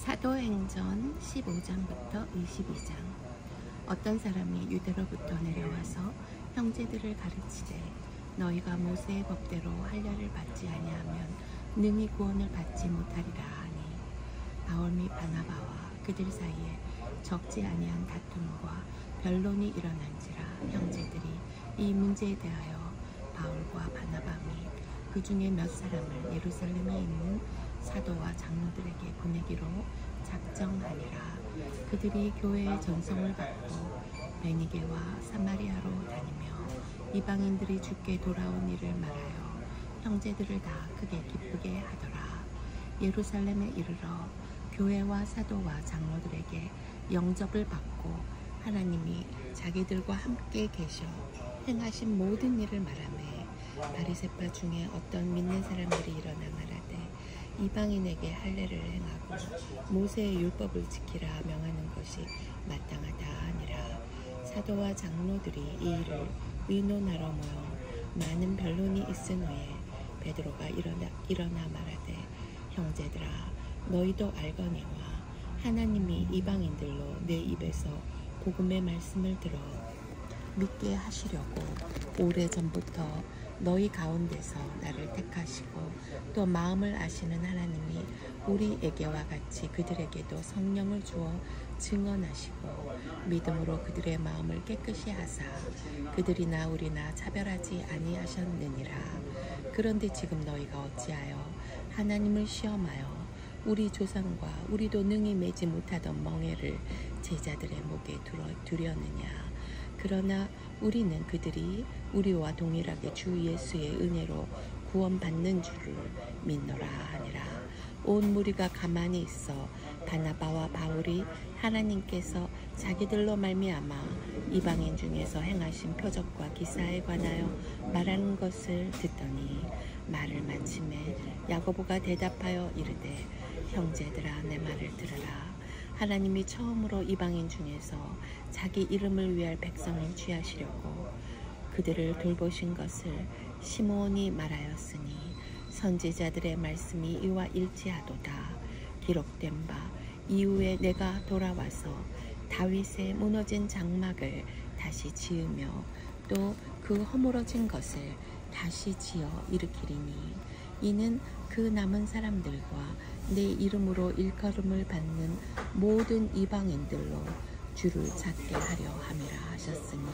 사도행전 15장부터 22장. 어떤 사람이 유대로부터 내려와서 형제들을 가르치되 너희가 모세의 법대로 할례를 받지 아니하면 능히 구원을 받지 못하리라 하니, 바울 및 바나바와 그들 사이에 적지 아니한 다툼과 변론이 일어난지라 형제들이 이 문제에 대하여 바울과 바나바 및 그 중에 몇 사람을 예루살렘에 있는 사도와 장로들에게 보내기로 작정하니라. 그들이 교회의 전성을 받고 베니게와 사마리아로 다니며 이방인들이 주께 돌아온 일을 말하여 형제들을 다 크게 기쁘게 하더라. 예루살렘에 이르러 교회와 사도와 장로들에게 영접을 받고 하나님이 자기들과 함께 계셔 행하신 모든 일을 말하며, 바리새파 중에 어떤 믿는 사람들이 일어나 말하되 이방인에게 할례를 행하고 모세의 율법을 지키라 명하는 것이 마땅하다 하니라. 사도와 장로들이 이 일을 의논하러 모여 많은 변론이 있은 후에 베드로가 일어나 말하되, 형제들아, 너희도 알거니와 하나님이 이방인들로 내 입에서 복음의 말씀을 들어 믿게 하시려고 오래전부터 너희 가운데서 나를 택하시고 또 마음을 아시는 하나님이 우리에게와 같이 그들에게도 성령을 주어 증언하시고 믿음으로 그들의 마음을 깨끗이 하사 그들이나 우리나 차별하지 아니하셨느니라. 그런데 지금 너희가 어찌하여 하나님을 시험하여 우리 조상과 우리도 능히 매지 못하던 멍에를 제자들의 목에 두려느냐. 그러나 우리는 그들이 우리와 동일하게 주 예수의 은혜로 구원받는 줄을 믿노라 하니라. 온 무리가 가만히 있어 바나바와 바울이 하나님께서 자기들로 말미암아 이방인 중에서 행하신 표적과 기사에 관하여 말하는 것을 듣더니, 말을 마침에 야고보가 대답하여 이르되, 형제들아, 내 말을 들으라. 하나님이 처음으로 이방인 중에서 자기 이름을 위할 백성을 취하시려고 그들을 돌보신 것을 시므온이 말하였으니, 선지자들의 말씀이 이와 일치하도다. 기록된 바 이후에 내가 돌아와서 다윗의 무너진 장막을 다시 지으며 또 그 허물어진 것을 다시 지어 일으키리니, 이는 그 남은 사람들과 내 이름으로 일컬음을 받는 모든 이방인들로 주를 찾게 하려 함이라 하셨으니,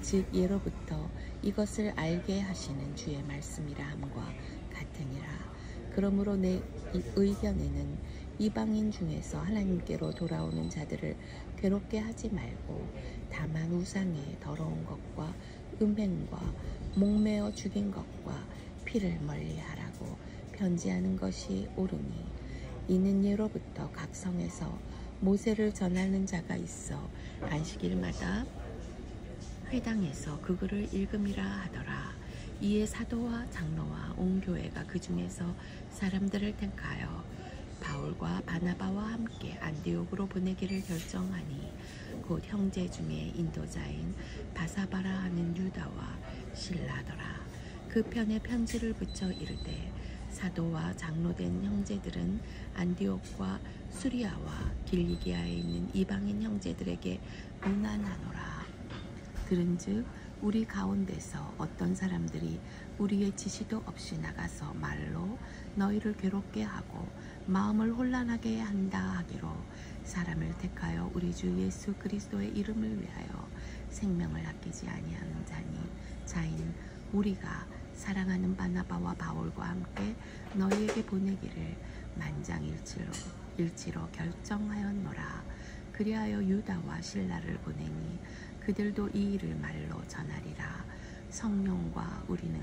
즉 예로부터 이것을 알게 하시는 주의 말씀이라 함과 같으니라. 그러므로 내 의견에는 이방인 중에서 하나님께로 돌아오는 자들을 괴롭게 하지 말고 다만 우상의 더러운 것과 음행과 목매어 죽인 것과 피를 멀리하라고 편지하는 것이 옳으니, 이는 예로부터 각 성에서 모세를 전하는 자가 있어 안식일마다 회당에서 그 글을 읽음이라 하더라. 이에 사도와 장로와 온 교회가 그 중에서 사람들을 택하여 바울과 바나바와 함께 안디옥으로 보내기를 결정하니, 곧 형제 중에 인도자인 바사바라 하는 유다와 실라더라. 그 편에 편지를 붙여 이르되, 사도와 장로된 형제들은 안디옥과 수리아와 길리기아에 있는 이방인 형제들에게 문안하노라. 그런즉 우리 가운데서 어떤 사람들이 우리의 지시도 없이 나가서 말로 너희를 괴롭게 하고 마음을 혼란하게 한다 하기로 사람을 택하여 우리 주 예수 그리스도의 이름을 위하여 생명을 아끼지 아니하는 자인 우리가 사랑하는 바나바와 바울과 함께 너희에게 보내기를 만장일치로 결정하였노라. 그리하여 유다와 실라를 보내니 그들도 이 일을 말로 전하리라. 성령과 우리는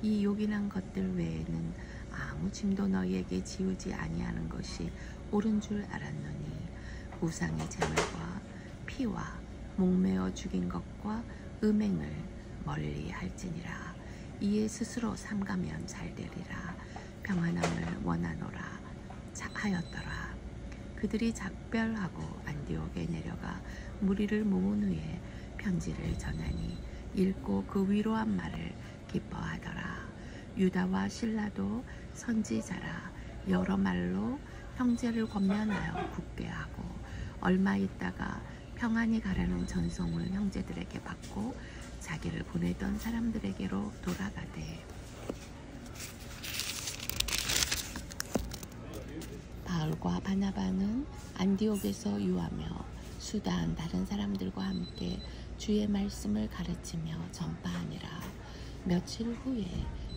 이 요긴한 것들 외에는 아무 짐도 너희에게 지우지 아니하는 것이 옳은 줄 알았노니, 우상의 제물과 피와 목매어 죽인 것과 음행을 멀리 할지니라. 이에 스스로 삼가면 잘 되리라. 평안함을 원하노라 하였더라. 그들이 작별하고 안디옥에 내려가 무리를 모은 후에 편지를 전하니 읽고 그 위로한 말을 기뻐하더라. 유다와 실라도 선지자라 여러 말로 형제를 권면하여 굳게 하고 얼마 있다가 평안히 가라는 전송을 형제들에게 받고 자기를 보내던 사람들에게로 돌아가되 바울과 바나바는 안디옥에서 유하며 수다한 다른 사람들과 함께 주의 말씀을 가르치며 전파하니라. 며칠 후에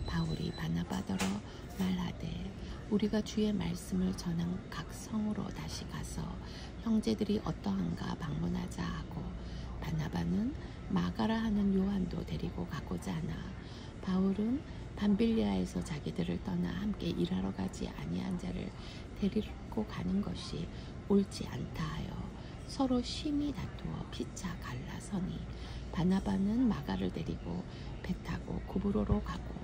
바울이 바나바더러 말하되 우리가 주의 말씀을 전한 각 성으로 다시 가서 형제들이 어떠한가 방문하자 하고 바나바는 마가라 하는 요한도 데리고 가고자 하나 바울은 밤빌리아에서 자기들을 떠나 함께 일하러 가지 아니한 자를 데리고 가는 것이 옳지 않다 하여 서로 심히 다투어 피차 갈라서니 바나바는 마가를 데리고 배 타고 구브로로 가고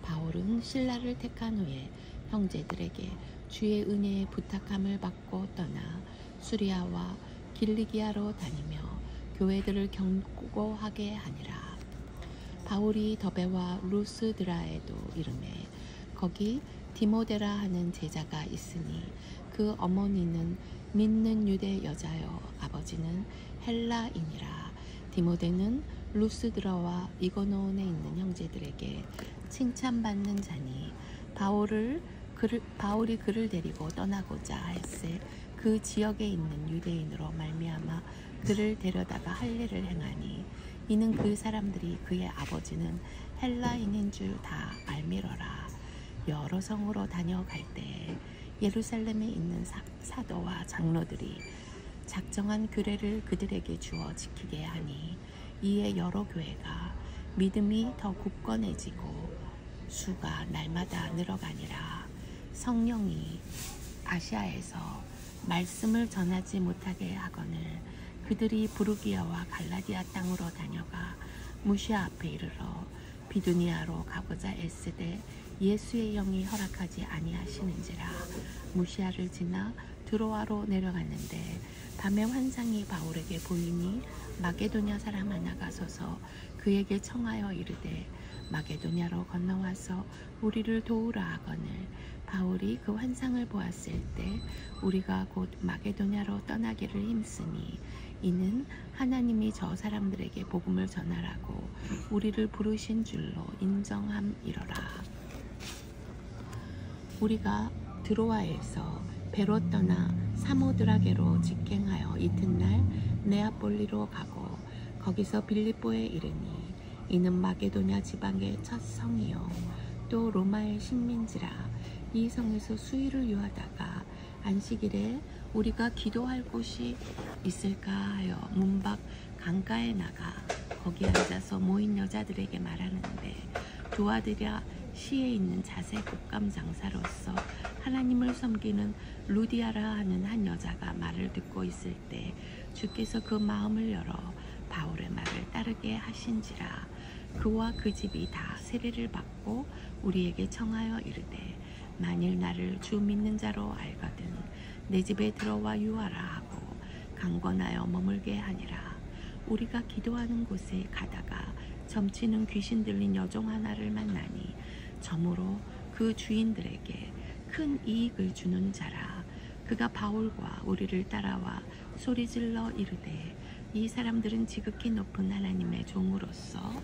바울은 실라를 택한 후에 형제들에게 주의 은혜의 부탁함을 받고 떠나 수리아와 길리기아로 다니며 교회들을 경고하게 하니라. 바울이 더베와 루스드라에도 이르매 거기 디모데라 하는 제자가 있으니 그 어머니는 믿는 유대 여자여 아버지는 헬라인이라. 디모데는 루스드라와 이고노온에 있는 형제들에게 칭찬받는 자니 바울이 그를 데리고 떠나고자 할세 그 지역에 있는 유대인으로 말미암아 그를 데려다가 할례를 행하니 이는 그 사람들이 그의 아버지는 헬라인인 줄 다 알미러라. 여러 성으로 다녀갈 때 예루살렘에 있는 사도와 장로들이 작정한 규례를 그들에게 주어 지키게 하니 이에 여러 교회가 믿음이 더 굳건해지고 수가 날마다 늘어가니라. 성령이 아시아에서 말씀을 전하지 못하게 하거늘 그들이 부르기아와 갈라디아 땅으로 다녀가 무시아 앞에 이르러 비두니아로 가고자 애쓰되 예수의 영이 허락하지 아니하시는지라. 무시아를 지나 드로아로 내려갔는데 밤에 환상이 바울에게 보이니 마게도냐 사람 하나가 서서 그에게 청하여 이르되 마게도냐로 건너와서 우리를 도우라 하거늘 바울이 그 환상을 보았을 때 우리가 곧 마게도냐로 떠나기를 힘쓰니 이는 하나님이 저 사람들에게 복음을 전하라고 우리를 부르신 줄로 인정함이러라. 우리가 드로아에서 배로 떠나 사모드라게로 직행하여 이튿날 네아폴리로 가고 거기서 빌립보에 이르니 이는 마게도냐 지방의 첫 성이요 또 로마의 식민지라. 이 성에서 수일을 유하다가 안식일에 우리가 기도할 곳이 있을까 하여 문밖 강가에 나가 거기 앉아서 모인 여자들에게 말하는데 두 아들이라 시에 있는 자색 옷감 장사로서 하나님을 섬기는 루디아라 하는 한 여자가 말을 듣고 있을 때 주께서 그 마음을 열어 바울의 말을 따르게 하신지라. 그와 그 집이 다 세례를 받고 우리에게 청하여 이르되 만일 나를 주 믿는 자로 알거든 내 집에 들어와 유하라 하고 강권하여 머물게 하니라. 우리가 기도하는 곳에 가다가 점치는 귀신 들린 여종 하나를 만나니 점으로 그 주인들에게 큰 이익을 주는 자라. 그가 바울과 우리를 따라와 소리질러 이르되 이 사람들은 지극히 높은 하나님의 종으로서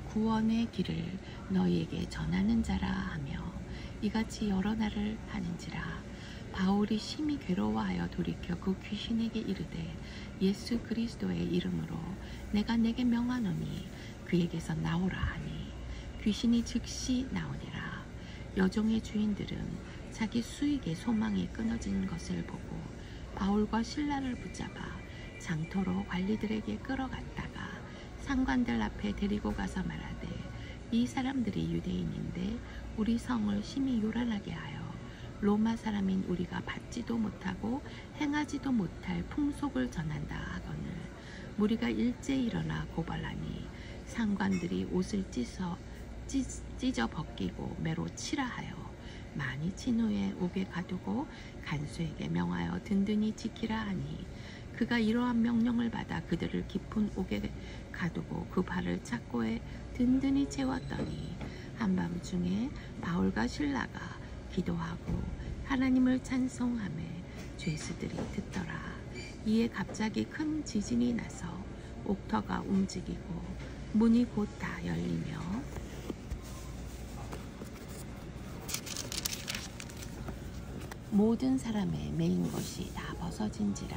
구원의 길을 너희에게 전하는 자라 하며 이같이 여러 날을 하는지라. 바울이 심히 괴로워하여 돌이켜 그 귀신에게 이르되 예수 그리스도의 이름으로 내가 내게 명하노니 그에게서 나오라 하니 귀신이 즉시 나오니라. 여종의 주인들은 자기 수익의 소망이 끊어진 것을 보고 바울과 실라를 붙잡아 장터로 관리들에게 끌어갔다가 상관들 앞에 데리고 가서 말하되 이 사람들이 유대인인데 우리 성을 심히 요란하게 하여 로마 사람인 우리가 받지도 못하고 행하지도 못할 풍속을 전한다 하거늘 무리가 일제히 일어나 고발하니 상관들이 옷을 찢어 벗기고 매로 치라 하여 많이 친 후에 옥에 가두고 간수에게 명하여 든든히 지키라 하니 그가 이러한 명령을 받아 그들을 깊은 옥에 가두고 그 발을 착고에 든든히 채웠더니 한밤중에 바울과 실라가 기도하고 하나님을 찬송하며 죄수들이 듣더라. 이에 갑자기 큰 지진이 나서 옥터가 움직이고 문이 곧 다 열리며 모든 사람의 매인 것이 다 벗어진지라.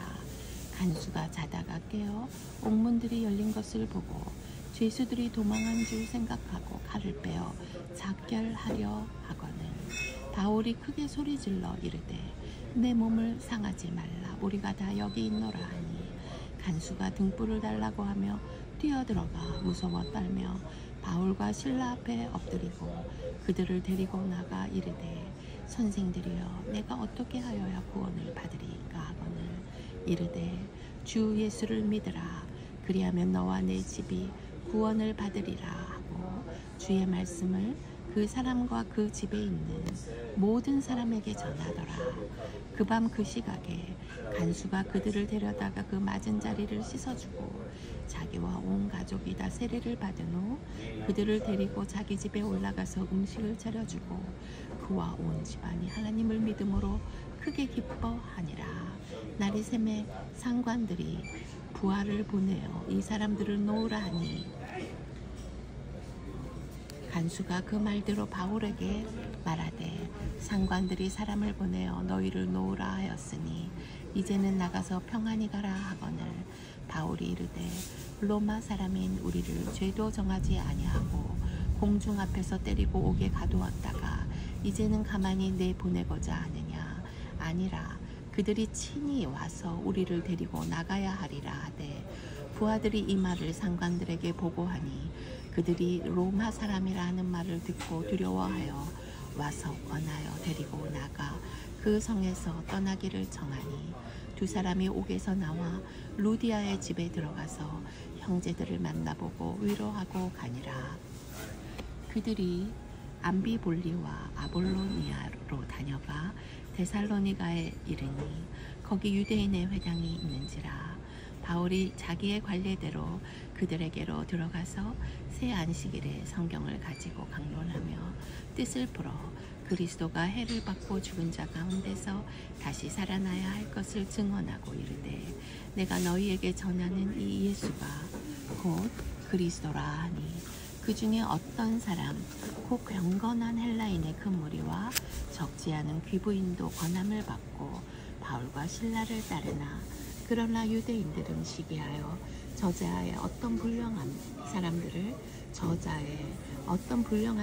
간수가 자다가 깨어 옥문들이 열린 것을 보고 죄수들이 도망한 줄 생각하고 칼을 빼어 작결하려 하거늘 바울이 크게 소리질러 이르되 내 몸을 상하지 말라. 우리가 다 여기 있노라 하니 간수가 등불을 달라고 하며 뛰어들어가 무서워 떨며 바울과 실라 앞에 엎드리고 그들을 데리고 나가 이르되 선생들이여 내가 어떻게 하여야 구원을 받으리까 하거늘 이르되 주 예수를 믿으라. 그리하면 너와 내 집이 구원을 받으리라 하고 주의 말씀을 그 사람과 그 집에 있는 모든 사람에게 전하더라. 그 밤 그 시각에 간수가 그들을 데려다가 그 맞은 자리를 씻어주고 자기와 온 가족이 다 세례를 받은 후 그들을 데리고 자기 집에 올라가서 음식을 차려주고 그와 온 집안이 하나님을 믿음으로 크게 기뻐하니라. 날이 새매 상관들이 부하를 보내어 이 사람들을 놓으라 하니 간수가 그 말대로 바울에게 말하되 상관들이 사람을 보내어 너희를 놓으라 하였으니 이제는 나가서 평안히 가라 하거늘 바울이 이르되 로마 사람인 우리를 죄도 정하지 아니하고 공중 앞에서 때리고 옥에 가두었다가 이제는 가만히 내보내고자 하느냐. 아니라 그들이 친히 와서 우리를 데리고 나가야 하리라 하되 부하들이 이 말을 상관들에게 보고하니 그들이 로마 사람이라 하는 말을 듣고 두려워하여 와서 권하여 데리고 나가 그 성에서 떠나기를 정하니 두 사람이 옥에서 나와 루디아의 집에 들어가서 형제들을 만나보고 위로하고 가니라. 그들이 암비볼리와 아볼로니아로 다녀가 데살로니가에 이르니 거기 유대인의 회당이 있는지라. 바울이 자기의 관례대로 그들에게로 들어가서 새 안식일에 성경을 가지고 강론하며 뜻을 풀어 그리스도가 해를 받고 죽은 자 가운데서 다시 살아나야 할 것을 증언하고 이르되 내가 너희에게 전하는 이 예수가 곧 그리스도라 하니 그 중에 어떤 사람 곧 경건한 헬라인의 큰 무리와 적지 않은 귀부인도 권함을 받고 바울과 실라를 따르나 그러나 유대인들은 시기하여 저자의 어떤 불량한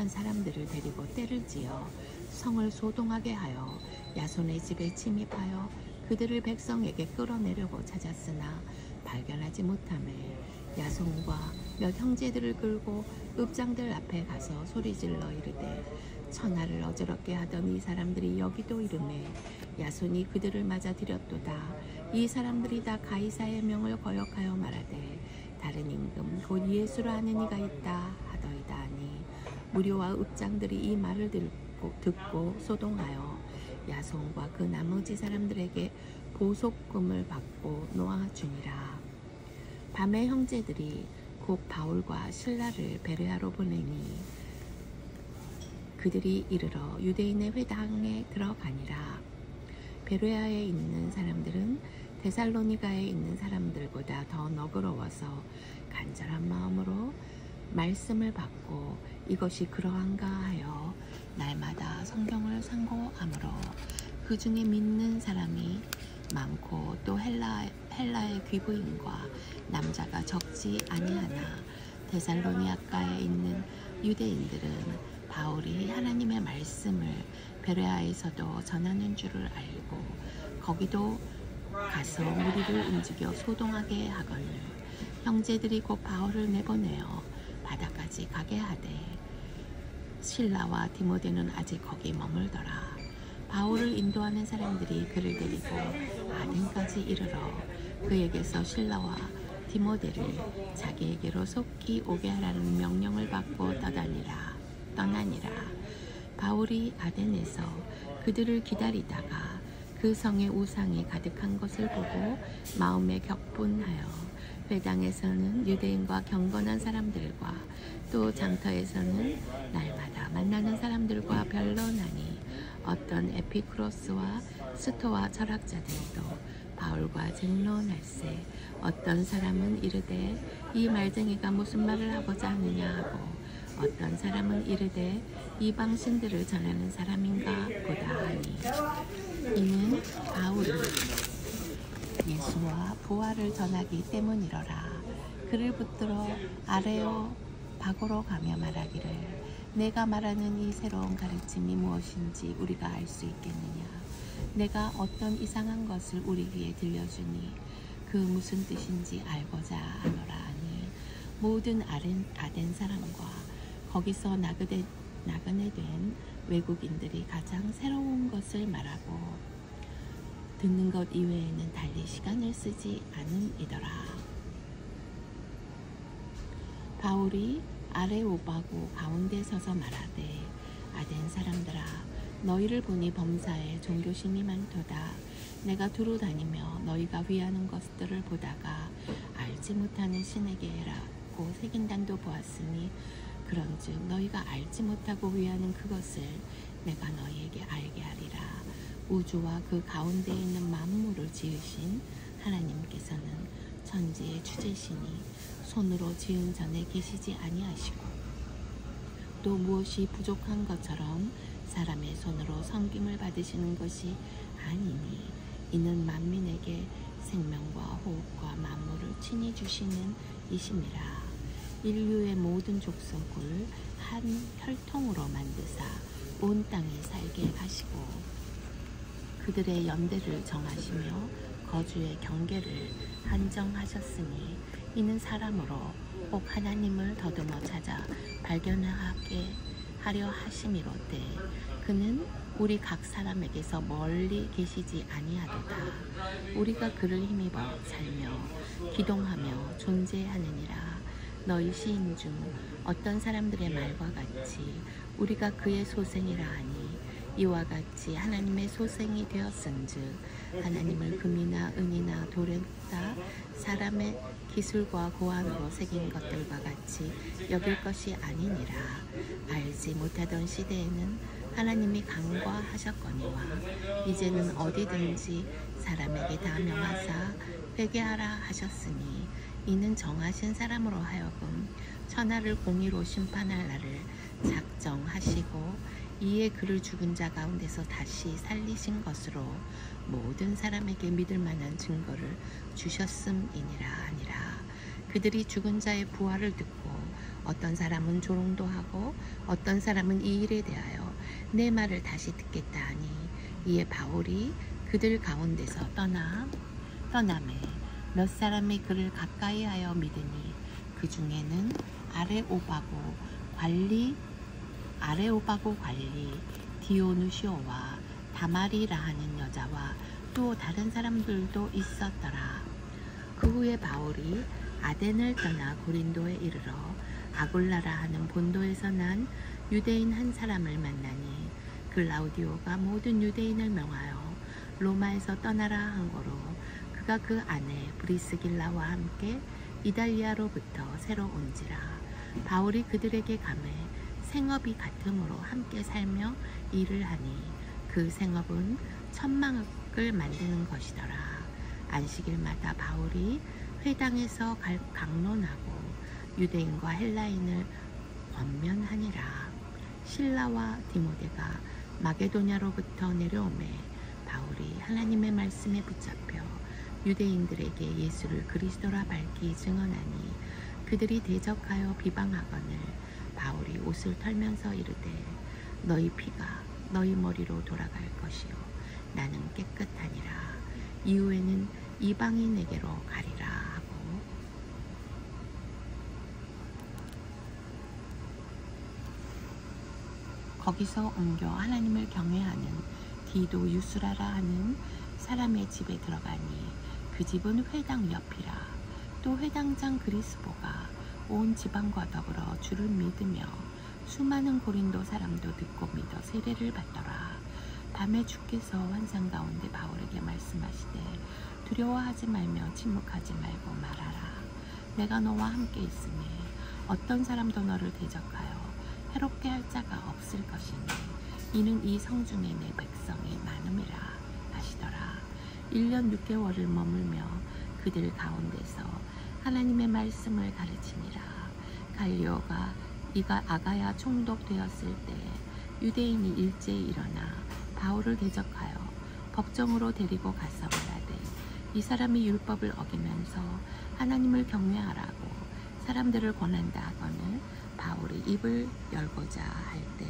사람들을 데리고 때를 지어 성을 소동하게 하여 야손의 집에 침입하여 그들을 백성에게 끌어내려고 찾았으나 발견하지 못하매 야손과 몇 형제들을 끌고 읍장들 앞에 가서 소리질러 이르되 천하를 어지럽게 하던 이 사람들이 여기도 이르매 야손이 그들을 맞아 들였도다. 이 사람들이 다 가이사의 명을 거역하여 말하되 다른 임금 곧 예수라 하는 이가 있다 하더이다 하니 무리와 읍장들이 이 말을 듣고 소동하여 야손과 그 나머지 사람들에게 보속금을 받고 놓아주니라. 밤에 형제들이 곧 바울과 실라를 베레아로 보내니 그들이 이르러 유대인의 회당에 들어가니라. 베레아에 있는 사람들은 데살로니가에 있는 사람들보다 더 너그러워서 간절한 마음으로 말씀을 받고 이것이 그러한가 하여 날마다 성경을 상고하므로 그 중에 믿는 사람이 많고 또 헬라의 귀부인과 남자가 적지 아니하나 데살로니가에 있는 유대인들은 바울이 하나님의 말씀을 베레아에서도 전하는 줄을 알고 거기도 가서 무리를 움직여 소동하게 하거늘 형제들이 곧 바울을 내보내어 바다까지 가게 하되 실라와 디모데는 아직 거기 머물더라. 바울을 인도하는 사람들이 그를 데리고 아덴까지 이르러 그에게서 실라와 디모데를 자기에게로 속히 오게 하라는 명령을 받고 떠나니라. 바울이 아덴에서 그들을 기다리다가 그 성에 우상이 가득한 것을 보고 마음에 격분하여 회당에서는 유대인과 경건한 사람들과 또 장터에서는 날마다 만나는 사람들과 변론하니 어떤 에피쿠로스와 스토아 철학자들도 바울과 쟁론할세 어떤 사람은 이르되 이 말쟁이가 무슨 말을 하고자 하느냐 하고 어떤 사람은 이르되 이방신들을 전하는 사람인가 보다 하니 이는 바울이 예수와 부활을 전하기 때문이로라. 그를 붙들어 아레오파고로 가며 말하기를 내가 말하는 이 새로운 가르침이 무엇인지 우리가 알 수 있겠느냐. 내가 어떤 이상한 것을 우리 귀에 들려주니 그 무슨 뜻인지 알고자 하노라 하니 모든 아덴 사람과 거기서 나그네 된 외국인들이 가장 새로운 것을 말하고 듣는 것 이외에는 달리 시간을 쓰지 않음이더라. 바울이 아레오바고 가운데 서서 말하되 아덴 사람들아 너희를 보니 범사에 종교심이 많도다. 내가 두루 다니며 너희가 위하는 것들을 보다가 알지 못하는 신에게 해라고 새긴단도 보았으니 그런즉 너희가 알지 못하고 위하는 그것을 내가 너희에게 알게 하리라. 우주와 그 가운데에 있는 만물을 지으신 하나님께서는 천지의 주제시니 손으로 지은 전에 계시지 아니하시고 또 무엇이 부족한 것처럼 사람의 손으로 섬김을 받으시는 것이 아니니 이는 만민에게 생명과 호흡과 만물을 친히 주시는 이심이라. 인류의 모든 족속을 한 혈통으로 만드사 온 땅에 살게 하시고 그들의 연대를 정하시며 거주의 경계를 한정하셨으니 이는 사람으로 꼭 하나님을 더듬어 찾아 발견하게 하려 하심이로되 그는 우리 각 사람에게서 멀리 계시지 아니하도다. 우리가 그를 힘입어 살며 기동하며 존재하느니라. 너희 시인 중 어떤 사람들의 말과 같이 우리가 그의 소생이라 하니 이와 같이 하나님의 소생이 되었은즉 하나님을 금이나 은이나 돌에다 사람의 기술과 고안으로 새긴 것들과 같이 여길 것이 아니니라. 알지 못하던 시대에는 하나님이 간과하셨거니와 이제는 어디든지 사람에게 다 명하사 회개하라 하셨으니 이는 정하신 사람으로 하여금 천하를 공의로 심판할 날을 작정하시고 이에 그를 죽은 자 가운데서 다시 살리신 것으로 모든 사람에게 믿을 만한 증거를 주셨음이니라 하니라. 그들이 죽은 자의 부활을 듣고 어떤 사람은 조롱도 하고 어떤 사람은 이 일에 대하여 내 말을 다시 듣겠다 하니 이에 바울이 그들 가운데서 떠나매 몇 사람이 그를 가까이하여 믿으니 그 중에는 아레오바고 관리 디오누시오와 다마리라 하는 여자와 또 다른 사람들도 있었더라. 그 후에 바울이 아덴을 떠나 고린도에 이르러 아굴라라 하는 본도에서 난 유대인 한 사람을 만나니 글라우디오가 모든 유대인을 명하여 로마에서 떠나라 한 거로 그가 그 아내 브리스길라와 함께 이달리아로부터 새로 온지라. 바울이 그들에게 가매 생업이 같음으로 함께 살며 일을 하니 그 생업은 천막을 만드는 것이더라. 안식일마다 바울이 회당에서 강론하고 유대인과 헬라인을 권면하니라. 실라와 디모데가 마게도냐로부터 내려오매 바울이 하나님의 말씀에 붙잡혀 유대인들에게 예수를 그리스도라 밝히 증언하니 그들이 대적하여 비방하거늘 바울이 옷을 털면서 이르되 너희 피가 너희 머리로 돌아갈 것이요 나는 깨끗하니라. 이후에는 이방인에게로 가리라 하고 거기서 옮겨 하나님을 경외하는 디도 유스라라 하는 사람의 집에 들어가니 그 집은 회당 옆이라. 또 회당장 그리스보가 온 지방과 더불어 주를 믿으며 수많은 고린도 사람도 듣고 믿어 세례를 받더라. 밤에 주께서 환상 가운데 바울에게 말씀하시되 두려워하지 말며 침묵하지 말고 말하라. 내가 너와 함께 있으니 어떤 사람도 너를 대적하여 해롭게 할 자가 없을 것이니 이는 이 성중에 내 백성이 많음이라 하시더라. 1년 6개월을 머물며 그들 가운데서 하나님의 말씀을 가르치니라. 갈리오가 이가 아가야 총독되었을 때 유대인이 일제히 일어나 바울을 대적하여 법정으로 데리고 가서 말하되 이 사람이 율법을 어기면서 하나님을 경외하라고 사람들을 권한다 하거늘 바울이 입을 열고자 할 때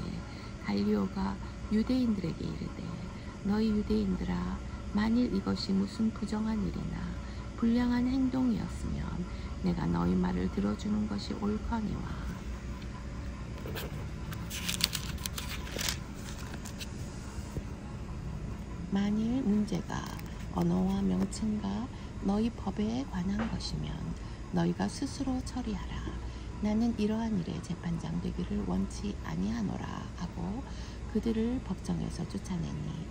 갈리오가 유대인들에게 이르되 너희 유대인들아 만일 이것이 무슨 부정한 일이나 불량한 행동이었으면 내가 너희 말을 들어주는 것이 옳거니와 만일 문제가 언어와 명칭과 너희 법에 관한 것이면 너희가 스스로 처리하라. 나는 이러한 일에 재판장 되기를 원치 아니하노라 하고 그들을 법정에서 쫓아내니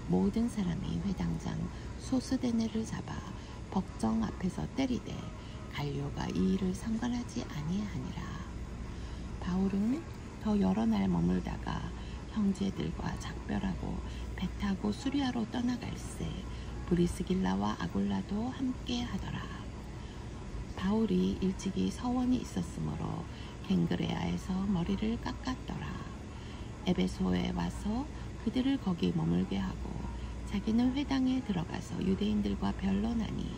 모든 사람이 회당장 소스데네를 잡아 법정 앞에서 때리되 갈리오가 이 일을 상관하지 아니하니라. 바울은 더 여러 날 머물다가 형제들과 작별하고 배 타고 수리아로 떠나갈새 브리스길라와 아굴라도 함께 하더라. 바울이 일찍이 서원이 있었으므로 갱그레아에서 머리를 깎았더라. 에베소에 와서 그들을 거기 머물게 하고 자기는 회당에 들어가서 유대인들과 변론하니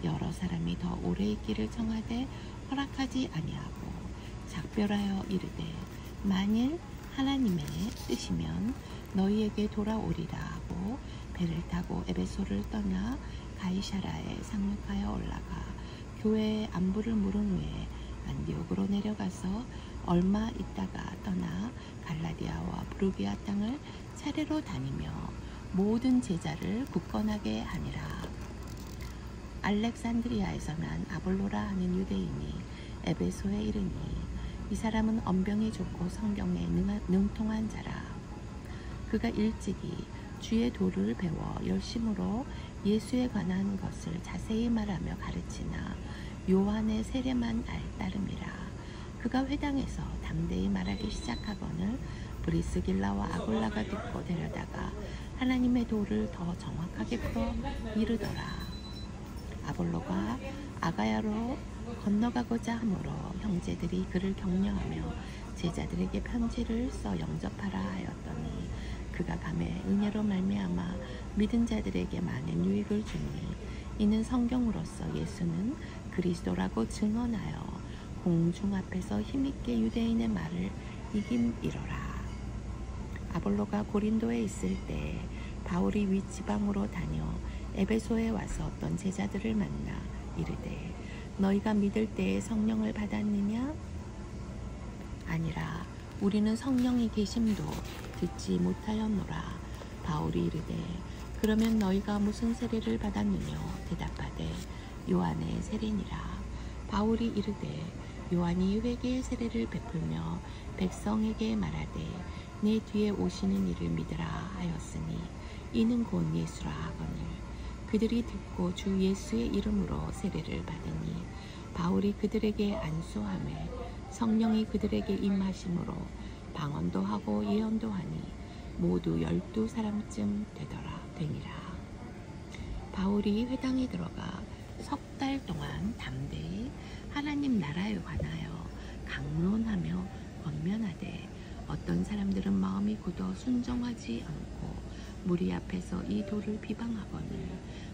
여러 사람이 더 오래 있기를 청하되 허락하지 아니하고 작별하여 이르되 만일 하나님의 뜻이면 너희에게 돌아오리라 하고 배를 타고 에베소를 떠나 가이사라에 상륙하여 올라가 교회의 안부를 물은 후에 안디옥으로 내려가서 얼마 있다가 떠나 갈라디아와 브루기아 땅을 차례로 다니며 모든 제자를 굳건하게 하니라. 알렉산드리아에서 난 아볼로라 하는 유대인이 에베소에 이르니 이 사람은 언병이 좋고 성경에 능통한 자라. 그가 일찍이 주의 도를 배워 열심으로 예수에 관한 것을 자세히 말하며 가르치나 요한의 세례만 알 따름이라. 그가 회당에서 담대히 말하기 시작하거늘 브리스길라와 아굴라가 듣고 데려다가 하나님의 도를 더 정확하게 풀어 이르더라. 아볼로가 아가야로 건너가고자 하므로 형제들이 그를 격려하며 제자들에게 편지를 써 영접하라 하였더니 그가 감에 은혜로 말미암아 믿은 자들에게 많은 유익을 주니 이는 성경으로서 예수는 그리스도라고 증언하여 공중 앞에서 힘있게 유대인의 말을 이김이로라. 아볼로가 고린도에 있을 때 바울이 윗지방으로 다녀 에베소에 와서 어떤 제자들을 만나 이르되 너희가 믿을 때에 성령을 받았느냐? 아니라 우리는 성령이 계심도 듣지 못하였노라. 바울이 이르되 그러면 너희가 무슨 세례를 받았느냐? 대답하되 요한의 세례니라. 바울이 이르되 요한이 회개의 세례를 베풀며 백성에게 말하되 내 뒤에 오시는 이를 믿으라 하였으니 이는 곧 예수라 하거늘 그들이 듣고 주 예수의 이름으로 세례를 받으니 바울이 그들에게 안수하매 성령이 그들에게 임하심으로 방언도 하고 예언도 하니 모두 12사람쯤 되니라. 바울이 회당에 들어가 석 달 동안 담대히 하나님 나라에 관하여 강론하며 권면하되 어떤 사람들은 마음이 굳어 순종하지 않고 무리 앞에서 이 도를 비방하거늘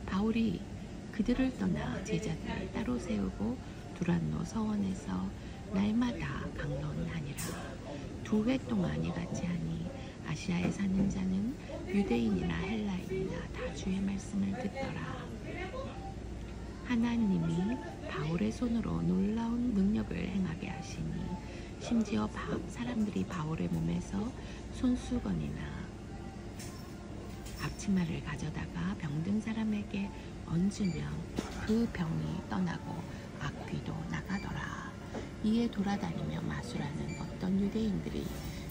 바울이 그들을 떠나 제자들을 따로 세우고 두란노 서원에서 날마다 강론하니라. 2회 동안 이같이 하니 아시아에 사는 자는 유대인이나 헬라인이나 다 주의 말씀을 듣더라. 하나님이 바울의 손으로 놀라운 능력을 행하게 하시니 심지어 사람들이 바울의 몸에서 손수건이나 앞치마를 가져다가 병든 사람에게 얹으면 그 병이 떠나고 악귀도 나가더라. 이에 돌아다니며 마술하는 어떤 유대인들이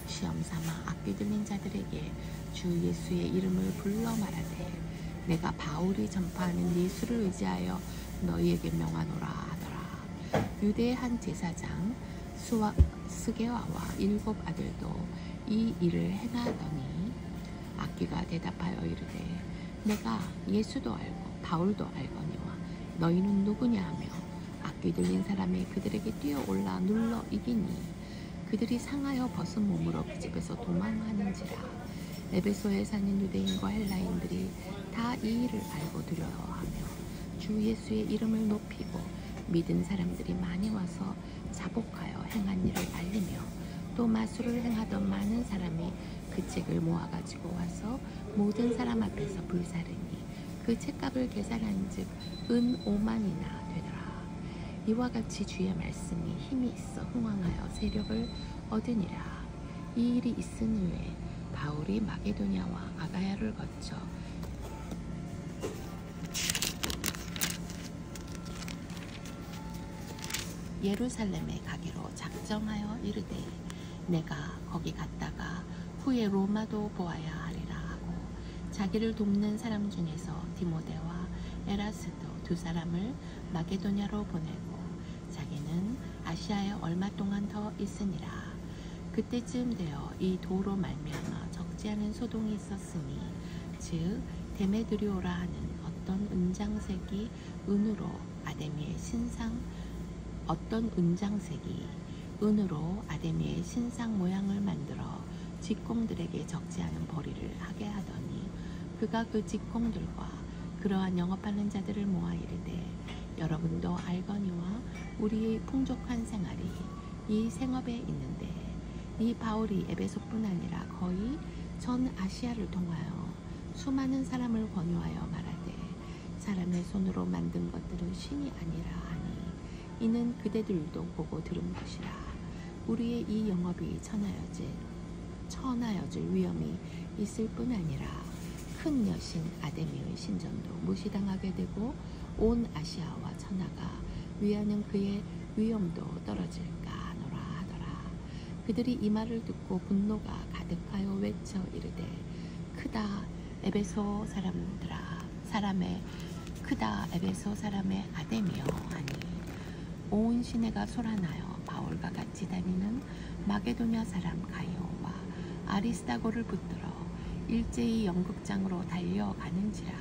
시험삼아 악귀 들린 자들에게 주 예수의 이름을 불러 말하되 내가 바울이 전파하는 예수를 의지하여 너희에게 명하노라 하더라. 유대의 한 제사장 스게와와 7 아들도 이 일을 행하더니 악귀가 대답하여 이르되 내가 예수도 알고 바울도 알거니와 너희는 누구냐 하며 악귀 들린 사람이 그들에게 뛰어올라 눌러 이기니 그들이 상하여 벗은 몸으로 그 집에서 도망하는지라. 에베소에 사는 유대인과 헬라인들이 다 이 일을 알고 두려워하며 주 예수의 이름을 높이고 믿은 사람들이 많이 와서 자복하여 행한 일을 알리며 또 마술을 행하던 많은 사람이 그 책을 모아가지고 와서 모든 사람 앞에서 불사르니 그 책값을 계산한즉 은 5만이나 되더라. 이와 같이 주의 말씀이 힘이 있어 흥왕하여 세력을 얻으니라. 이 일이 있은 후에 바울이 마게도냐와 아가야를 거쳐 예루살렘에 가기로 작정하여 이르되 내가 거기 갔다가 후에 로마도 보아야 하리라 하고 자기를 돕는 사람 중에서 디모데와 에라스도 두 사람을 마게도냐로 보내고 자기는 아시아에 얼마 동안 더 있으니라. 그때쯤 되어 이 도로 말미암아 적지 않은 소동이 있었으니 즉 데메드리오라 하는 어떤 은장색이 은으로 아데미의 신상 모양을 만들어 직공들에게 적지 않은 벌이를 하게 하더니 그가 그 직공들과 그러한 영업하는 자들을 모아 이르되 여러분도 알거니와 우리의 풍족한 생활이 이 생업에 있는데 이 바울이 에베소뿐 아니라 거의 전 아시아를 통하여 수많은 사람을 권유하여 말하되 사람의 손으로 만든 것들은 신이 아니라 하니 이는 그대들도 보고 들은 것이라. 우리의 이 영업이 천하여질 위험이 있을 뿐 아니라 큰 여신 아데미의 신전도 무시당하게 되고 온 아시아와 천하가 위하는 그의 위엄도 떨어질까 하노라 하더라. 그들이 이 말을 듣고 분노가 가득하여 외쳐 이르되 크다 에베소 사람의 아데미여 하니 온 시내가 소란하여 바울과 같이 다니는 마게도냐 사람 가이오와 아리스다고를 붙들어 일제히 연극장으로 달려가는지라.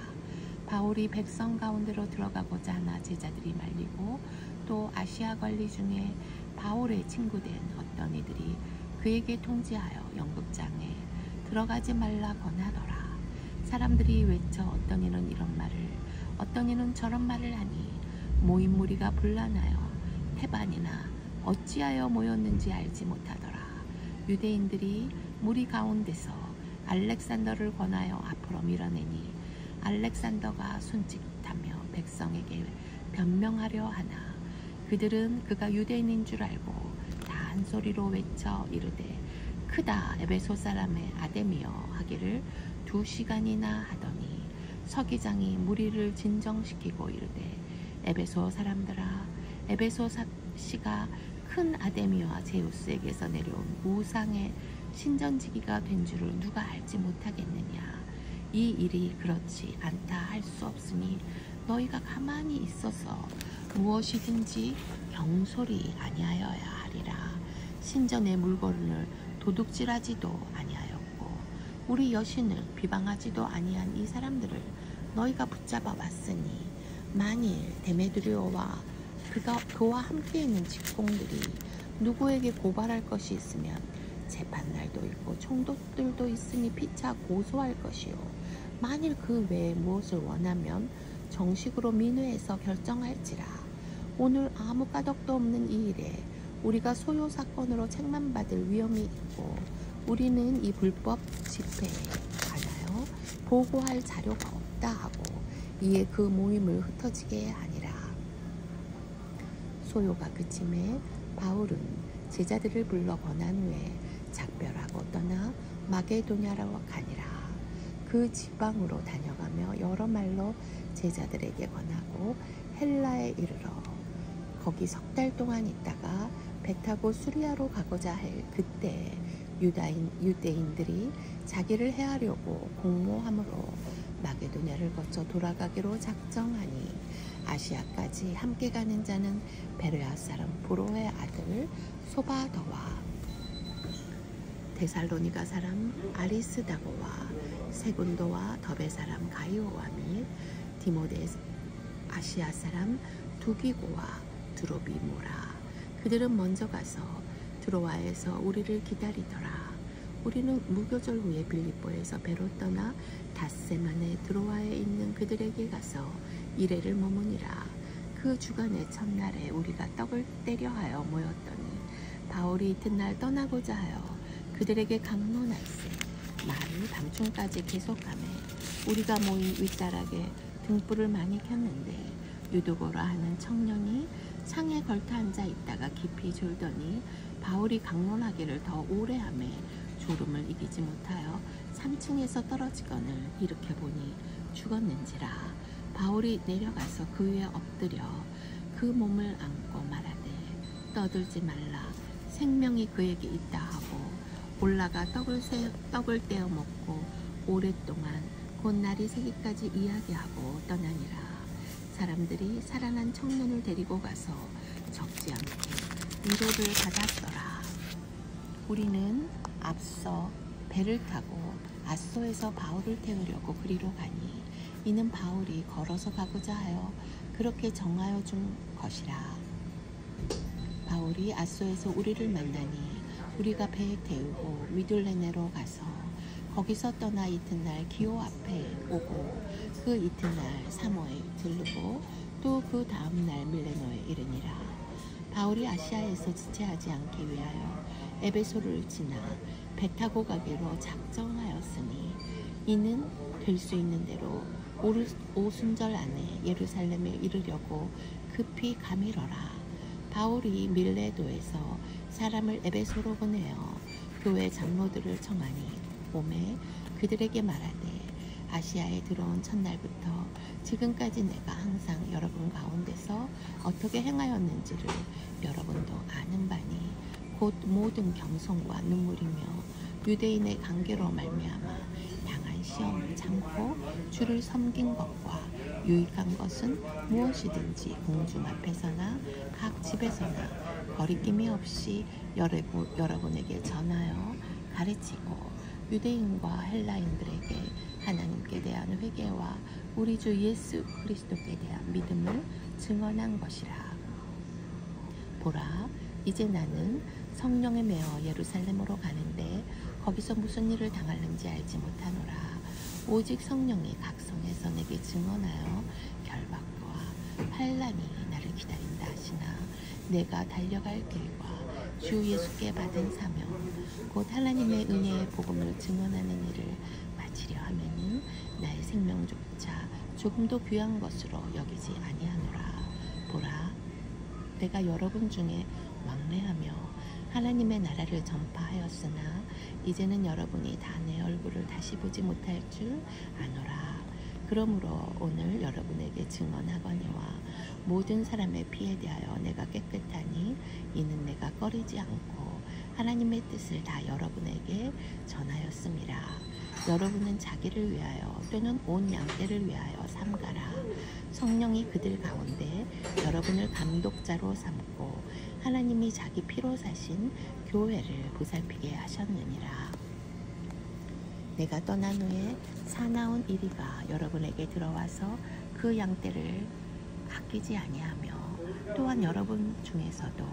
바울이 백성 가운데로 들어가고자 하나 제자들이 말리고 또 아시아 관리 중에 바울의 친구된 어떤 이들이 그에게 통지하여 연극장에 들어가지 말라 권하더라. 사람들이 외쳐 어떤 이는 이런 말을 어떤 이는 저런 말을 하니 모인 무리가 분란하여 태반이나 어찌하여 모였는지 알지 못하더라. 유대인들이 무리 가운데서 알렉산더를 권하여 앞으로 밀어내니 알렉산더가 손짓하며 백성에게 변명하려 하나 그들은 그가 유대인인 줄 알고 다 한 소리로 외쳐 이르되 크다 에베소 사람의 아데미여 하기를 2시간이나 하더니 서기장이 무리를 진정시키고 이르되 에베소 사람들아 에베소 시가 큰 아데미와 제우스에게서 내려온 우상의 신전지기가 된 줄을 누가 알지 못하겠느냐. 이 일이 그렇지 않다 할 수 없으니 너희가 가만히 있어서 무엇이든지 경솔히 아니하여야 하리라. 신전의 물건을 도둑질하지도 아니하였고 우리 여신을 비방하지도 아니한 이 사람들을 너희가 붙잡아 왔으니 만일 데메드리오와 그와 함께 있는 직공들이 누구에게 고발할 것이 있으면 재판날도 있고 총독들도 있으니 피차 고소할 것이요 만일 그 외에 무엇을 원하면 정식으로 민회에서 결정할지라. 오늘 아무 까닭도 없는 이 일에 우리가 소요 사건으로 책만 받을 위험이 있고 우리는 이 불법 집회에 관하여 보고할 자료가 없다 하고 이에 그 모임을 흩어지게 하니라. 소요가 그침에 바울은 제자들을 불러 권한 후에 작별하고 떠나 마게도냐로 가니라. 그 지방으로 다녀가며 여러 말로 제자들에게 권하고 헬라에 이르러 거기 3달 동안 있다가 배 타고 수리아로 가고자 할 그때 유대인들이 자기를 해하려고 공모함으로 마게도냐를 거쳐 돌아가기로 작정하니 아시아까지 함께 가는 자는 베레아 사람 브로의 아들 소바더와 데살로니가 사람 아리스다고와 세군도와 더베 사람 가이오와 및 디모데 아시아 사람 두기고와 드로비모라. 그들은 먼저 가서 드로아에서 우리를 기다리더라. 우리는 무교절 후에 빌립보에서 배로 떠나 닷새만에 드로아에 있는 그들에게 가서 이레를 머무니라. 그 주간의 첫날에 우리가 떡을 떼려 하여 모였더니 바울이 이튿날 떠나고자 하여 그들에게 강론할세 말을 밤중까지 계속하매 우리가 모인 윗다락에 등불을 많이 켰는데 유두고라 하는 청년이 창에 걸터 앉아 있다가 깊이 졸더니 바울이 강론하기를 더 오래 하매 졸음을 이기지 못하여 3층에서 떨어지거늘 일으켜 보니 죽었는지라. 바울이 내려가서 그 위에 엎드려 그 몸을 안고 말하되 떠들지 말라 생명이 그에게 있다 하고 올라가 떡을 떼어 먹고 오랫동안 곧 날이 새기까지 이야기하고 떠나니라. 사람들이 살아난 청년을 데리고 가서 적지 않게 위로를 받았더라. 우리는 앞서 배를 타고 아소에서 바울을 태우려고 그리로 가니 이는 바울이 걸어서 가고자 하여 그렇게 정하여 준 것이라. 바울이 아소에서 우리를 만나니 우리가 배에 태우고 미둘레네로 가서 거기서 떠나 이튿날 기오 앞에 오고 그 이튿날 사모에 들르고 또 그 다음날 밀레노에 이르니라. 바울이 아시아에서 지체하지 않기 위하여 에베소를 지나 배 타고 가기로 작정하였으니 이는 될 수 있는 대로 오순절 안에 예루살렘에 이르려고 급히 가미러라. 바울이 밀레도에서 사람을 에베소로 보내어 교회 장로들을 청하니 오매 그들에게 말하되 아시아에 들어온 첫날부터 지금까지 내가 항상 여러분 가운데서 어떻게 행하였는지를 여러분도 아는 바니 곧 모든 겸손과 눈물이며 유대인의 관계로 말미암아 당한 시험을 참고 주를 섬긴 것과 유익한 것은 무엇이든지 공중 앞에서나 각 집에서나 거리낌이 없이 여러분에게 전하여 가르치고 유대인과 헬라인들에게 하나님께 대한 회개와 우리 주 예수 그리스도께 대한 믿음을 증언한 것이라. 보라, 이제 나는 성령에 매어 예루살렘으로 가는데 거기서 무슨 일을 당할는지 알지 못하노라. 오직 성령이 각 성에서 내게 증언하여 결박과 환난이 나를 기다린다 하시나 내가 달려갈 길과 주 예수께 받은 사명 곧 하나님의 은혜의 복음을 증언하는 일을 마치려 하면은 나의 생명조차 조금도 귀한 것으로 여기지 아니하노라. 보라, 내가 여러분 중에 왕래하며 하나님의 나라를 전파하였으나 이제는 여러분이 다 내 얼굴을 다시 보지 못할 줄 아노라. 그러므로 오늘 여러분에게 증언하거니와 모든 사람의 피에 대하여 내가 깨끗하니 이는 내가 꺼리지 않고 하나님의 뜻을 다 여러분에게 전하였음이라. 여러분은 자기를 위하여 또는 온 양떼를 위하여 삼가라. 성령이 그들 가운데 여러분을 감독자로 삼고 하나님이 자기 피로 사신 교회를 보살피게 하셨느니라. 내가 떠난 후에 사나운 이리가 여러분에게 들어와서 그 양떼를 아끼지 아니하며 또한 여러분 중에서도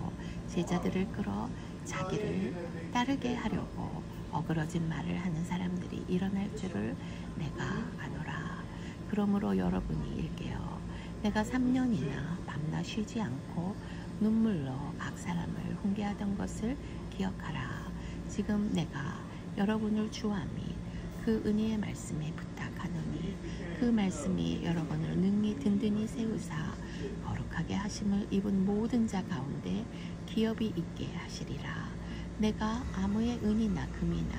제자들을 끌어 자기를 따르게 하려고 어그러진 말을 하는 사람들이 일어날 줄을 내가 아노라. 그러므로 여러분이 일깨어 내가 3년이나 밤낮 쉬지 않고 눈물로 각 사람을 훈계하던 것을 기억하라. 지금 내가 여러분을 주와 및 그 은혜의 말씀에 부탁하노니 그 말씀이 여러분을 능히 든든히 세우사 거룩하게 하심을 입은 모든 자 가운데 기업이 있게 하시리라. 내가 아무의 은이나 금이나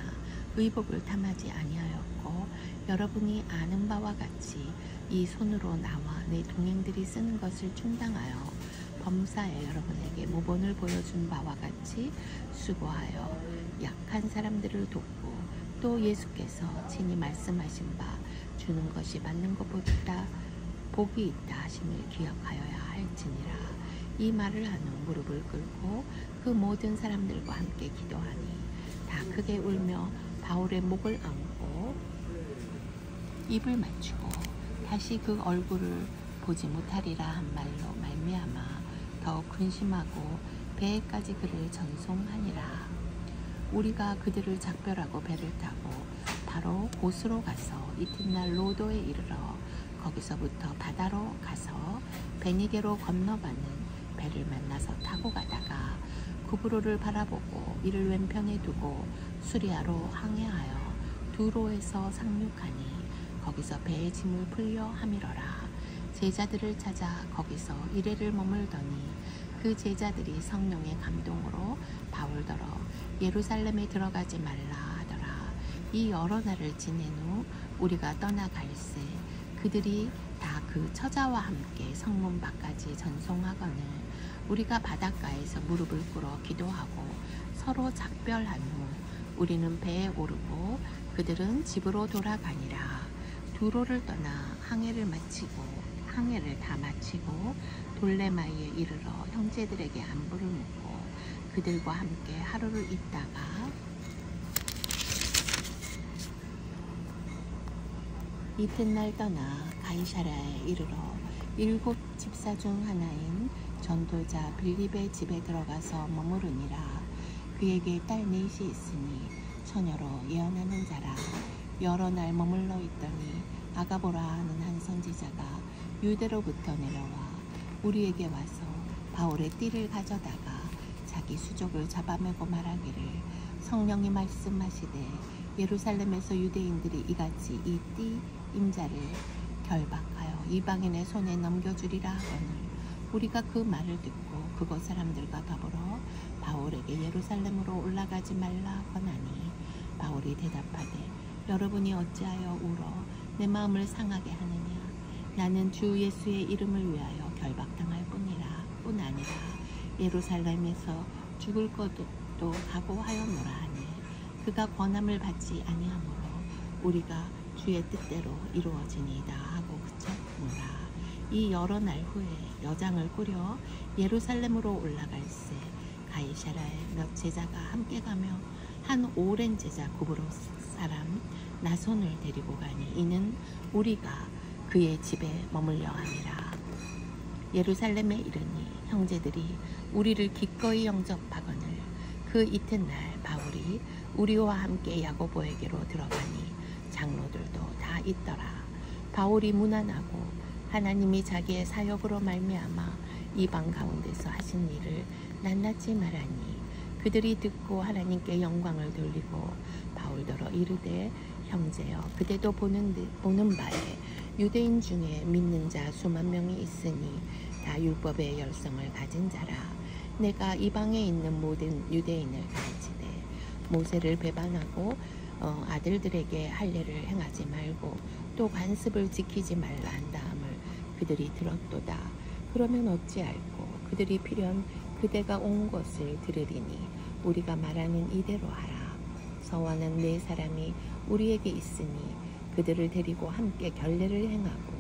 의복을 탐하지 아니하였고 여러분이 아는 바와 같이 이 손으로 나와 내 동행들이 쓰는 것을 충당하여 범사에 여러분에게 모본을 보여준 바와 같이 수고하여 약한 사람들을 돕고 또 예수께서 친히 말씀하신 바 주는 것이 받는 것보다 복이 있다 하심을 기억하여야 할지니라. 이 말을 하는 무릎을 꿇고 그 모든 사람들과 함께 기도하니 다 크게 울며 바울의 목을 안고 입을 맞추고 다시 그 얼굴을 보지 못하리라 한 말로 말미암아 더욱 근심하고 배에까지 그를 전송하니라. 우리가 그들을 작별하고 배를 타고 바로 곳으로 가서 이튿날 로도에 이르러 거기서부터 바다로 가서 베니게로 건너가는 배를 만나서 타고 가다가 구브로를 바라보고 이를 왼편에 두고 수리아로 항해하여 두로에서 상륙하니 거기서 배의 짐을 풀려 함이러라. 제자들을 찾아 거기서 이레를 머물더니 그 제자들이 성령의 감동으로 바울더러 예루살렘에 들어가지 말라 하더라. 이 여러 날을 지낸 후 우리가 떠나갈새 그들이 다 그 처자와 함께 성문 밖까지 전송하거늘 우리가 바닷가에서 무릎을 꿇어 기도하고 서로 작별한 후 우리는 배에 오르고 그들은 집으로 돌아가니라. 두로를 떠나 항해를 다 마치고 돌레마이에 이르러 형제들에게 안부를 묻고 그들과 함께 하루를 있다가 이튿날 떠나 가이사랴에 이르러 7 집사 중 하나인 전도자 빌립의 집에 들어가서 머무르니라. 그에게 딸 넷이 있으니 처녀로 예언하는 자라. 여러 날 머물러 있더니 아가보라 하는 한 선지자가 유대로부터 내려와 우리에게 와서 바울의 띠를 가져다가 자기 수족을 잡아매고 말하기를 성령이 말씀하시되 예루살렘에서 유대인들이 이같이 이 띠 임자를 결박하여 이방인의 손에 넘겨주리라 하거늘 우리가 그 말을 듣고 그곳 사람들과 더불어 바울에게 예루살렘으로 올라가지 말라 권하니 바울이 대답하되 여러분이 어찌하여 울어 내 마음을 상하게 하느냐. 나는 주 예수의 이름을 위하여 결박당할 뿐 아니라 예루살렘에서 죽을 것도 각오하였노라 하니 그가 권함을 받지 아니하므로 우리가 주의 뜻대로 이루어지니이다 하고 그쳤노라. 이 여러 날 후에 여장을 꾸려 예루살렘으로 올라갈새 가이사랴에 몇 제자가 함께 가며 한 오랜 제자 구브로 사람 나손을 데리고 가니 이는 우리가 그의 집에 머물려 함이라. 예루살렘에 이르니 형제들이 우리를 기꺼이 영접하거늘 그 이튿날 바울이 우리와 함께 야고보에게로 들어가니 장로들도 다 있더라. 바울이 무난하고 하나님이 자기의 사역으로 말미암아 이방 가운데서 하신 일을 낱낱이 말하니 그들이 듣고 하나님께 영광을 돌리고 바울더러 이르되 형제여 그대도 보는 바에 유대인 중에 믿는 자 수만 명이 있으니 다 율법의 열성을 가진 자라. 내가 이방에 있는 모든 유대인을 가르치되 모세를 배반하고 아들들에게 할례를 행하지 말고 또 관습을 지키지 말라 한 다음을 그들이 들었도다. 그러면 어찌할꼬 그들이 필연 그대가 온 것을 들으리니 우리가 말하는 이대로 하라. 서원은 4사람이 우리에게 있으니 그들을 데리고 함께 결례를 행하고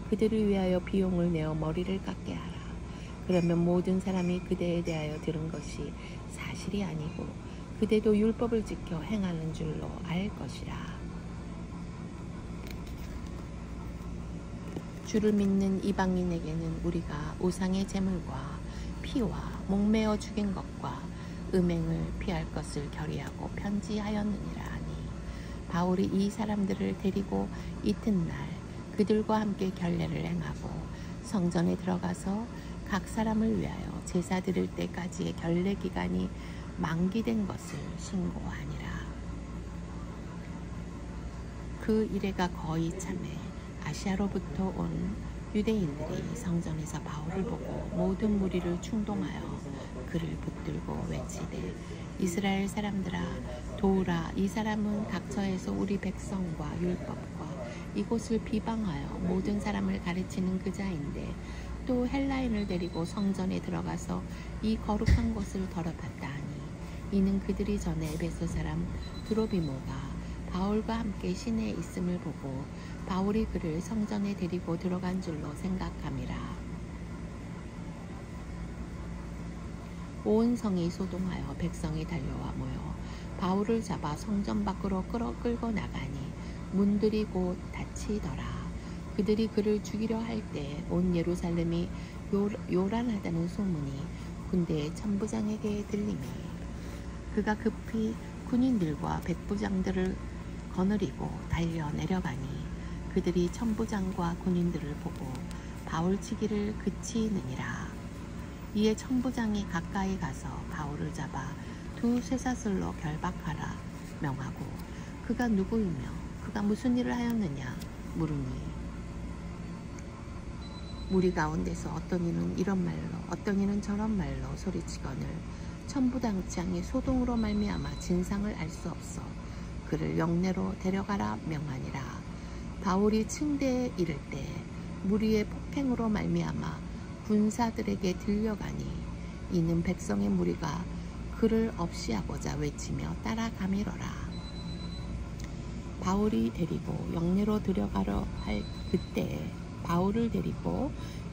그들을 위하여 비용을 내어 머리를 깎게 하라. 그러면 모든 사람이 그대에 대하여 들은 것이 사실이 아니고 그대도 율법을 지켜 행하는 줄로 알 것이라. 주를 믿는 이방인에게는 우리가 우상의 제물과 피와 목매어 죽인 것과 음행을 피할 것을 결의하고 편지하였느니라 하니 바울이 이 사람들을 데리고 이튿날 그들과 함께 결례를 행하고 성전에 들어가서 각 사람을 위하여 제사 드릴 때까지의 결례 기간이 만기된 것을 신고하니라. 그 이래가 거의 참에 아시아로부터 온 유대인들이 성전에서 바울을 보고 모든 무리를 충동하여 그를 붙들고 외치되 이스라엘 사람들아 도우라. 이 사람은 각처에서 우리 백성과 율법과 이곳을 비방하여 모든 사람을 가르치는 그자인데 또 헬라인을 데리고 성전에 들어가서 이 거룩한 곳을 더럽혔다 하니 이는 그들이 전에 에베소 사람 드로비모가 바울과 함께 시내에 있음을 보고 바울이 그를 성전에 데리고 들어간 줄로 생각함이라. 온 성이 소동하여 백성이 달려와 모여 바울을 잡아 성전 밖으로 끌고 나가니 문들이 곧 닫히더라. 그들이 그를 죽이려 할 때 온 예루살렘이 요란하다는 소문이 군대의 천부장에게 들리니 그가 급히 군인들과 백부장들을 거느리고 달려 내려가니 그들이 천부장과 군인들을 보고 바울 치기를 그치느니라. 이에 천부장이 가까이 가서 바울을 잡아 두 쇠사슬로 결박하라 명하고 그가 누구이며 그가 무슨 일을 하였느냐 물으니 무리 가운데서 어떤 이는 이런 말로 어떤 이는 저런 말로 소리치거늘 천부장장이 소동으로 말미암아 진상을 알 수 없어 그를 영내로 데려가라 명하니라. 바울이 층대에 이를 때 무리의 폭행으로 말미암아 군사들에게 들려가니 이는 백성의 무리가 그를 없이하고자 외치며 따라가미러라. 바울을 데리고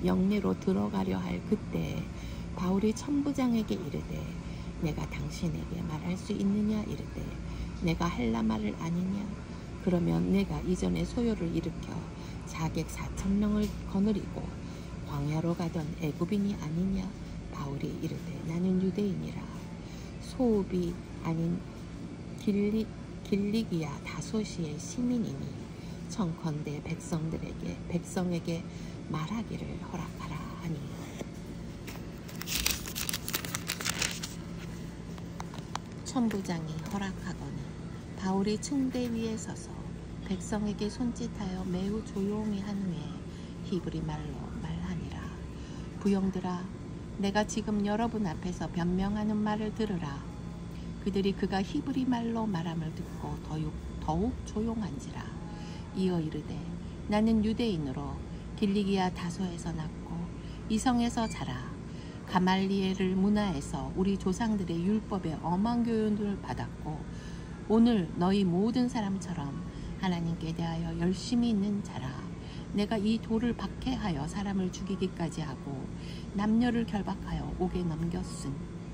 영내로 들어가려 할 그때에 바울이 천부장에게 이르되 내가 당신에게 말할 수 있느냐 이르되 내가 헬라 말을 아니냐 그러면 내가 이전에 소요를 일으켜 자객 4,000명을 거느리고 광야로 가던 애굽인이 아니냐. 바울이 이르되 나는 유대인이라 소읍이 아닌 길리기아 다소시의 시민이니 청컨대 백성에게 말하기를 허락하라 하니 천부장이 허락하거늘 바울이 층대 위에 서서 백성에게 손짓하여 매우 조용히 한 후에 히브리 말로 말하니라. 부형들아 내가 지금 여러분 앞에서 변명하는 말을 들으라. 그들이 그가 히브리 말로 말함을 듣고 더욱 조용한지라. 이어 이르되 나는 유대인으로 길리기아 다소에서 낳고 이성에서 자라 가말리엘을 문화에서 우리 조상들의 율법의 엄한 교훈을 받았고 오늘 너희 모든 사람처럼 하나님께 대하여 열심히 있는 자라. 내가 이 돌을 박해하여 사람을 죽이기까지 하고 남녀를 결박하여 옥에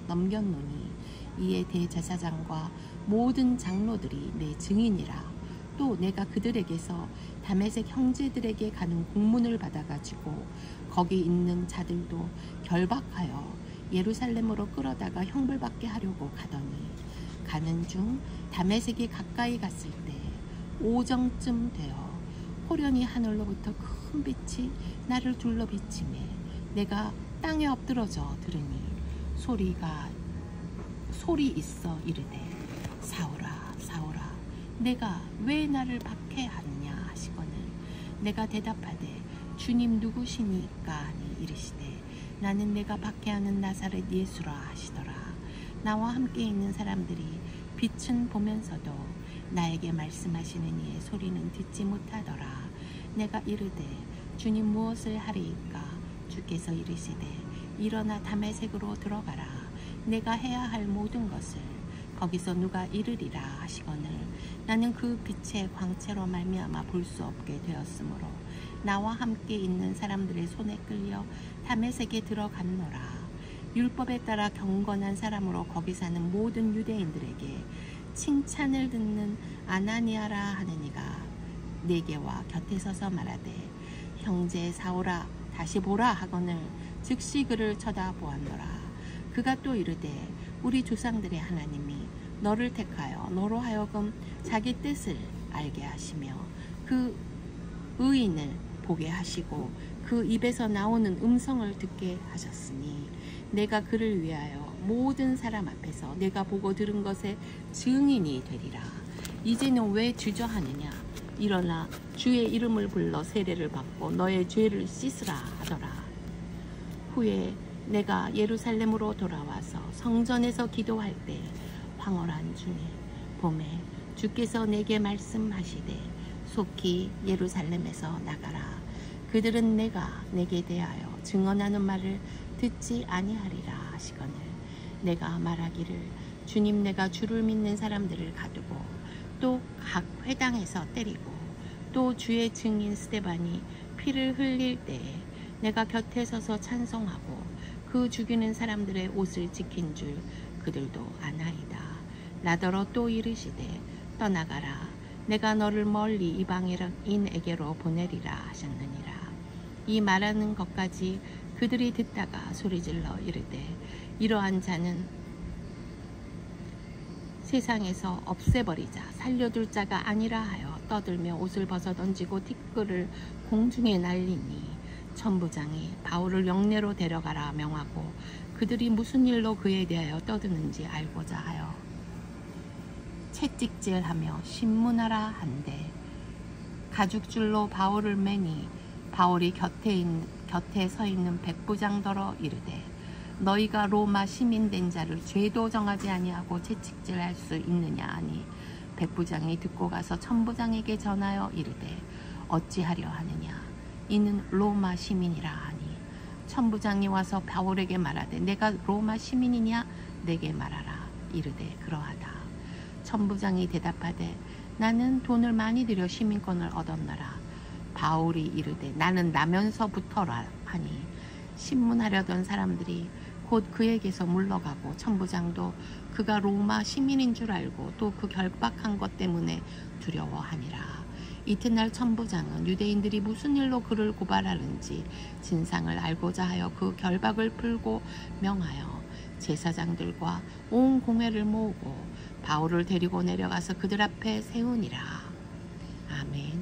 넘겼노니 이에 대제사장과 모든 장로들이 내 증인이라. 또 내가 그들에게서 다메섹 형제들에게 가는 공문을 받아가지고 거기 있는 자들도 결박하여 예루살렘으로 끌어다가 형벌받게 하려고 가더니 가는 중 다메섹이 가까이 갔을 때 오정쯤 되어 호련히 하늘로부터 큰 빛이 나를 둘러 비치매 내가 땅에 엎드러져 들으니 소리 있어 이르되 사울아 사울아 내가 왜 나를 박해하느냐 하시거늘 내가 대답하되 주님 누구시니까 하니 이르시되 나는 내가 박해하는 나사렛 예수라 하시더라. 나와 함께 있는 사람들이 빛은 보면서도 나에게 말씀하시는 이의 소리는 듣지 못하더라. 내가 이르되 주님 무엇을 하리이까 주께서 이르시되 일어나 다메섹으로 들어가라. 내가 해야 할 모든 것을 거기서 누가 이르리라 하시거늘 나는 그 빛의 광채로 말미암아 볼 수 없게 되었으므로 나와 함께 있는 사람들의 손에 끌려 다메섹에 들어갔노라. 율법에 따라 경건한 사람으로 거기 사는 모든 유대인들에게 칭찬을 듣는 아나니아라 하는 이가 내게와 곁에 서서 말하되 형제 사울아 다시 보라 하거늘 즉시 그를 쳐다보았노라. 그가 또 이르되 우리 조상들의 하나님이 너를 택하여 너로 하여금 자기 뜻을 알게 하시며 그 의인을 보게 하시고 그 입에서 나오는 음성을 듣게 하셨으니 내가 그를 위하여 모든 사람 앞에서 내가 보고 들은 것의 증인이 되리라. 이제는 왜 주저하느냐. 일어나 주의 이름을 불러 세례를 받고 너의 죄를 씻으라 하더라. 후에 내가 예루살렘으로 돌아와서 성전에서 기도할 때 황홀한 중에 봄에 주께서 내게 말씀하시되 속히 예루살렘에서 나가라. 그들은 내가 내게 대하여 증언하는 말을 듣지 아니하리라 하시거늘 내가 말하기를 주님 내가 주를 믿는 사람들을 가두고 또 각 회당에서 때리고 또 주의 증인 스데반이 피를 흘릴 때에 내가 곁에 서서 찬송하고 그 죽이는 사람들의 옷을 지킨 줄 그들도 아나이다. 나더러 또 이르시되 떠나가라. 내가 너를 멀리 이방인에게로 보내리라 하셨느니라. 이 말하는 것까지 그들이 듣다가 소리질러 이르되 이러한 자는 세상에서 없애버리자. 살려둘 자가 아니라 하여 떠들며 옷을 벗어 던지고 티끌을 공중에 날리니 천부장이 바울을 영내로 데려가라 명하고 그들이 무슨 일로 그에 대하여 떠드는지 알고자 하여 채찍질하며 신문하라 한데 가죽줄로 바울을 매니 바울이 곁에 서 있는 백부장더러 이르되 너희가 로마 시민 된 자를 죄도 정하지 아니하고 채찍질할 수 있느냐 하니 백부장이 듣고 가서 천부장에게 전하여 이르되 어찌하려 하느냐 이는 로마 시민이라 하니 천부장이 와서 바울에게 말하되 내가 로마 시민이냐 내게 말하라 이르되 그러하다. 천부장이 대답하되 나는 돈을 많이 들여 시민권을 얻었노라. 바울이 이르되 나는 나면서부터라 하니 신문하려던 사람들이 곧 그에게서 물러가고 천부장도 그가 로마 시민인 줄 알고 또 그 결박한 것 때문에 두려워하니라. 이튿날 천부장은 유대인들이 무슨 일로 그를 고발하는지 진상을 알고자 하여 그 결박을 풀고 명하여 제사장들과 온 공회를 모으고 바울을 데리고 내려가서 그들 앞에 세우니라. 아멘.